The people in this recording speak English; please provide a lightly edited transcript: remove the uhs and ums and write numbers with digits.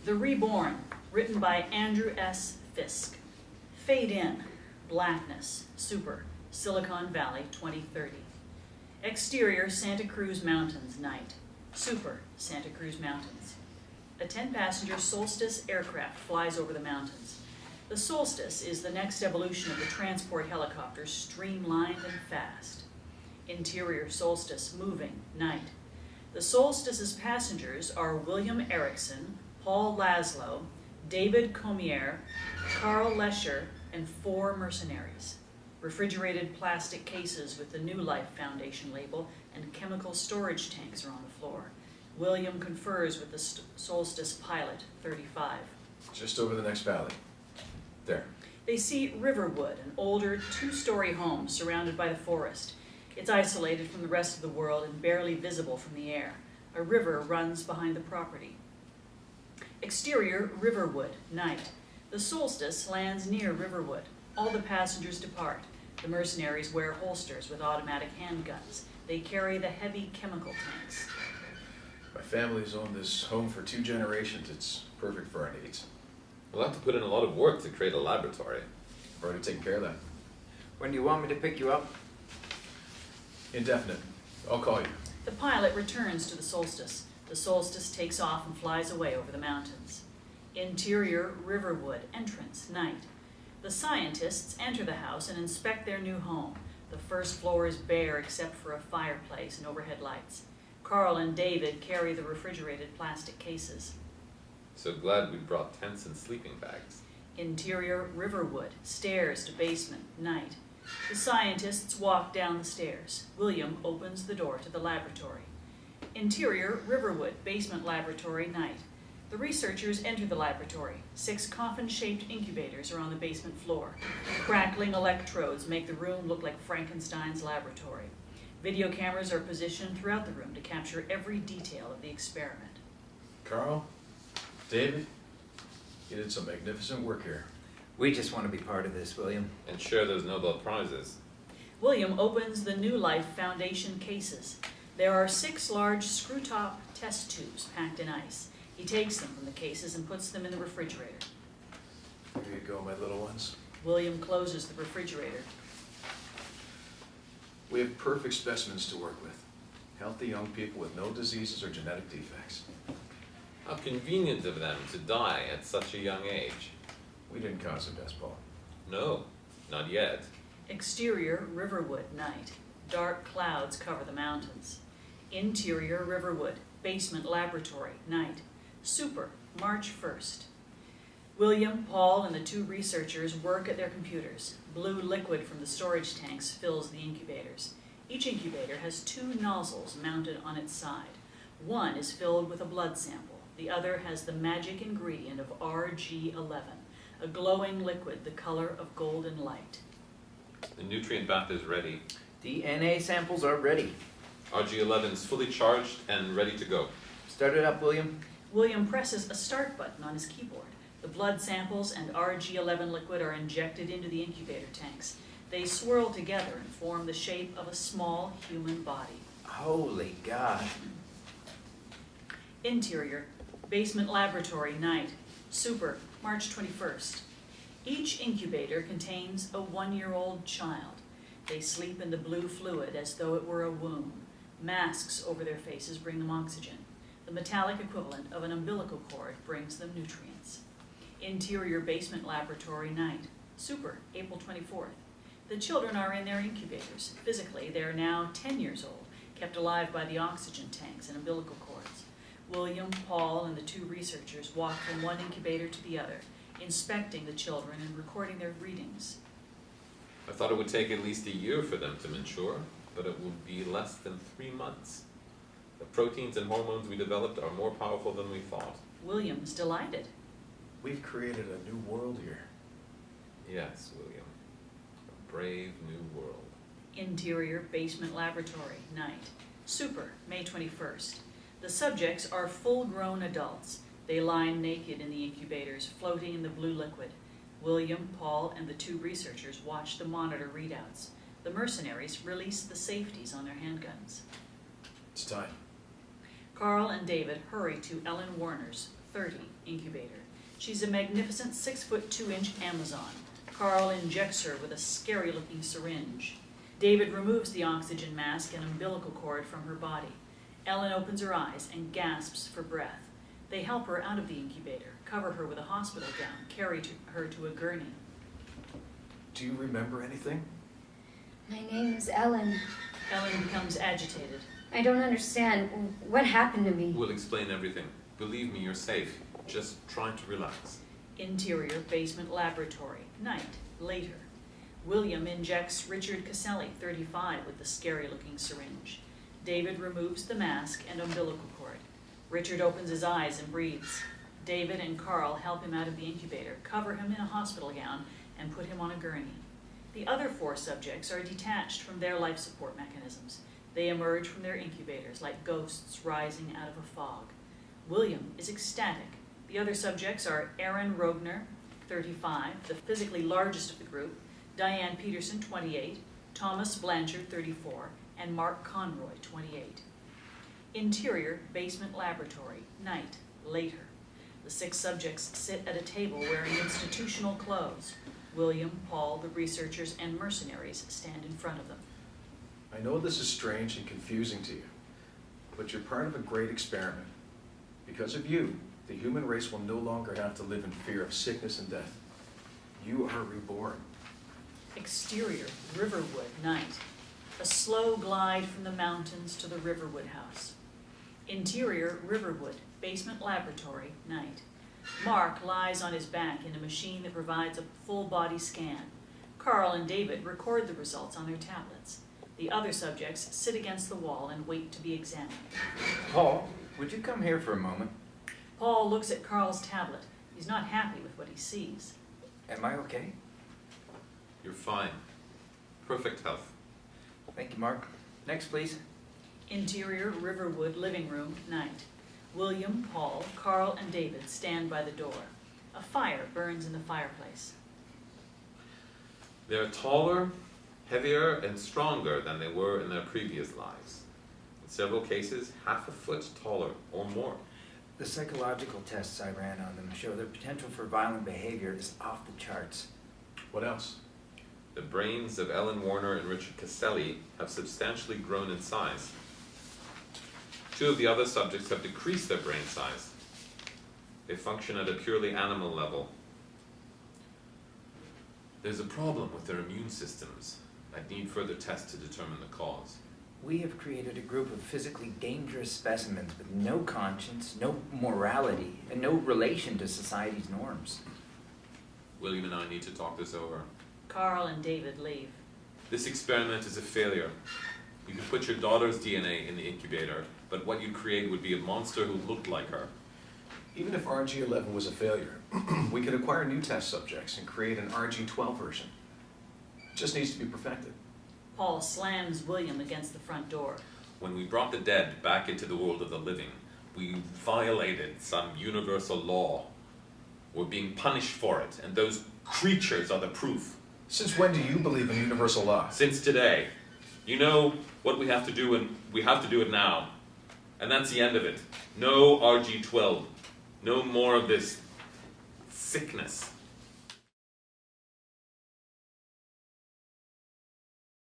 The Reborn, written by Andrew S. Fisk. Fade in, blackness, super, Silicon Valley 2030. Exterior, Santa Cruz Mountains, night, super, Santa Cruz Mountains. A 10-passenger Solstice aircraft flies over the mountains. The Solstice is the next evolution of the transport helicopter, streamlined and fast. Interior, Solstice, moving, night. The Solstice's passengers are William Erickson, Paul Laszlo, David Comier, Carl Lescher, and 4 mercenaries. Refrigerated plastic cases with the New Life Foundation label and chemical storage tanks are on the floor. William confers with the Solstice pilot, 35. Just over the next valley. There. They see Riverwood, an older 2-story home surrounded by the forest. It's isolated from the rest of the world and barely visible from the air. A river runs behind the property. Exterior, Riverwood, night. The Solstice lands near Riverwood. All the passengers depart. The mercenaries wear holsters with automatic handguns. They carry the heavy chemical tanks. My family's owned this home for 2 generations. It's perfect for our needs. We'll have to put in a lot of work to create a laboratory. I've already taken care of that. When do you want me to pick you up? Indefinite. I'll call you. The pilot returns to the Solstice. The Solstice takes off and flies away over the mountains. Interior, Riverwood, entrance, night. The scientists enter the house and inspect their new home. The first floor is bare except for a fireplace and overhead lights. Carl and David carry the refrigerated plastic cases. So glad we brought tents and sleeping bags. Interior, Riverwood, stairs to basement, night. The scientists walk down the stairs. William opens the door to the laboratory. Interior, Riverwood, basement laboratory, night. The researchers enter the laboratory. 6 coffin-shaped incubators are on the basement floor. Crackling electrodes make the room look like Frankenstein's laboratory. Video cameras are positioned throughout the room to capture every detail of the experiment. Carl? David? You did some magnificent work here. We just want to be part of this, William. And share those Nobel Prizes. William opens the New Life Foundation cases. There are 6 large screw-top test tubes packed in ice. He takes them from the cases and puts them in the refrigerator. Here you go, my little ones. William closes the refrigerator. We have perfect specimens to work with. Healthy young people with no diseases or genetic defects. How convenient of them to die at such a young age. We didn't cause the deaths, Paul. No, not yet. Exterior, Riverwood, night. Dark clouds cover the mountains. Interior, Riverwood, basement laboratory, night. Super, March 1st. William, Paul, and the 2 researchers work at their computers. Blue liquid from the storage tanks fills the incubators. Each incubator has 2 nozzles mounted on its side. One is filled with a blood sample. The other has the magic ingredient of RG11, a glowing liquid the color of golden light. The nutrient bath is ready. DNA samples are ready. RG11 is fully charged and ready to go. Start it up, William. William presses a start button on his keyboard. The blood samples and RG11 liquid are injected into the incubator tanks. They swirl together and form the shape of a small human body. Holy God. Interior, basement laboratory, night. Super, March 21st. Each incubator contains a 1-year-old child. They sleep in the blue fluid as though it were a womb. Masks over their faces bring them oxygen. The metallic equivalent of an umbilical cord brings them nutrients. Interior basement laboratory, night. Super, April 24th. The children are in their incubators. Physically, they are now 10 years old, kept alive by the oxygen tanks and umbilical cords. William, Paul, and the 2 researchers walk from one incubator to the other, inspecting the children and recording their readings. I thought it would take at least a year for them to mature, but it will be less than 3 months. The proteins and hormones we developed are more powerful than we thought. William's delighted. We've created a new world here. Yes, William. A brave new world. Interior basement laboratory, night. Super, May 21st. The subjects are full-grown adults. They lie naked in the incubators, floating in the blue liquid. William, Paul, and the 2 researchers watch the monitor readouts. The mercenaries release the safeties on their handguns. It's time. Carl and David hurry to Ellen Warner's 30 incubator. She's a magnificent 6'2" Amazon. Carl injects her with a scary-looking syringe. David removes the oxygen mask and umbilical cord from her body. Ellen opens her eyes and gasps for breath. They help her out of the incubator, cover her with a hospital gown, carry her to a gurney. Do you remember anything? My name is Ellen. Ellen becomes agitated. I don't understand. What happened to me? We'll explain everything. Believe me, you're safe. Just try to relax. Interior basement laboratory. Night. Later. William injects Richard Kelci, 35, with the scary-looking syringe. David removes the mask and umbilical cord. Richard opens his eyes and breathes. David and Carl help him out of the incubator, cover him in a hospital gown, and put him on a gurney. The other 4 subjects are detached from their life support mechanisms. They emerge from their incubators like ghosts rising out of a fog. William is ecstatic. The other subjects are Aaron Rogner, 35, the physically largest of the group, Diane Peterson, 28, Thomas Blanchard, 34, and Mark Conroy, 28. Interior basement laboratory. Night. Later. The 6 subjects sit at a table wearing institutional clothes. William, Paul, the researchers, and mercenaries stand in front of them. I know this is strange and confusing to you, but you're part of a great experiment. Because of you, the human race will no longer have to live in fear of sickness and death. You are reborn. Exterior, Riverwood, night. A slow glide from the mountains to the Riverwood house. Interior, Riverwood, basement laboratory, night. Mark lies on his back in a machine that provides a full body scan. Carl and David record the results on their tablets. The other subjects sit against the wall and wait to be examined. Paul, would you come here for a moment? Paul looks at Carl's tablet. He's not happy with what he sees. Am I okay? You're fine. Perfect health. Thank you, Mark. Next, please. Interior, Riverwood, living room, night. William, Paul, Carl, and David stand by the door. A fire burns in the fireplace. They're taller, heavier, and stronger than they were in their previous lives. In several cases, half a foot taller or more. The psychological tests I ran on them show their potential for violent behavior is off the charts. What else? The brains of Ellen Warner and Richard Kelci have substantially grown in size. 2 of the other subjects have decreased their brain size. They function at a purely animal level. There's a problem with their immune systems. I'd need further tests to determine the cause. We have created a group of physically dangerous specimens with no conscience, no morality, and no relation to society's norms. William and I need to talk this over. Carl and David leave. This experiment is a failure. You could put your daughter's DNA in the incubator, but what you'd create would be a monster who looked like her. Even if RG-11 was a failure, we could acquire new test subjects and create an RG-12 version. It just needs to be perfected. Paul slams William against the front door. When we brought the dead back into the world of the living, we violated some universal law. We're being punished for it, and those creatures are the proof. Since when do you believe in universal law? Since today. You know what we have to do, and we have to do it now. And that's the end of it. No RG-12. No more of this sickness.